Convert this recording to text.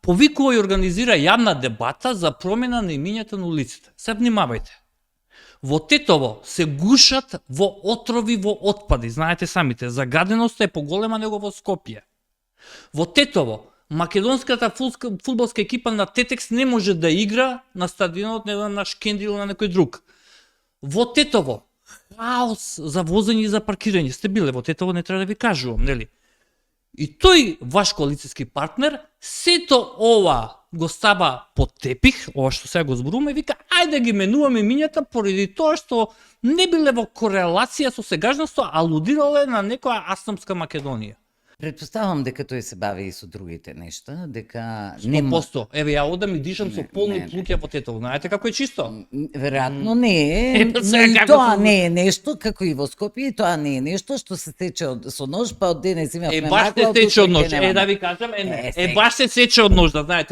повикува и организира јавна дебата за промена на имињата на улиците. Се внимавајте. Во Тетово се гушат во отрови во отпади, знаете самите, загаденоста е поголема него во Скопје. Во Тетово, македонската фудбалска екипа на Тетекс не може да игра на стадионот на Шкендил или на некој друг. Во Тетово, хаос за возење и за паркирање. Сте биле во Тетово, не треба да ви кажувам, нели? И тој ваш коалицијски партнер сето ова го става под тепих, ова што сега го зборуваме, вика ајде да ги менуваме имињата поради тоа што не биле во корелација со сегажноста, алудирале на некоја асамска Македонија. Претпоставам дека тој се бави и со другите нешта, дека 100%. Еве ја одам и дишам со полни плуќа во Тетово. Знаете како е чисто? Веројатно не е, но и тоа не е нешто, како и во Скопје, и тоа не е нешто што се сече со нож, па од денес имавме баш се сече од нож. Да ви кажам, баш се сече од нож, да знаете.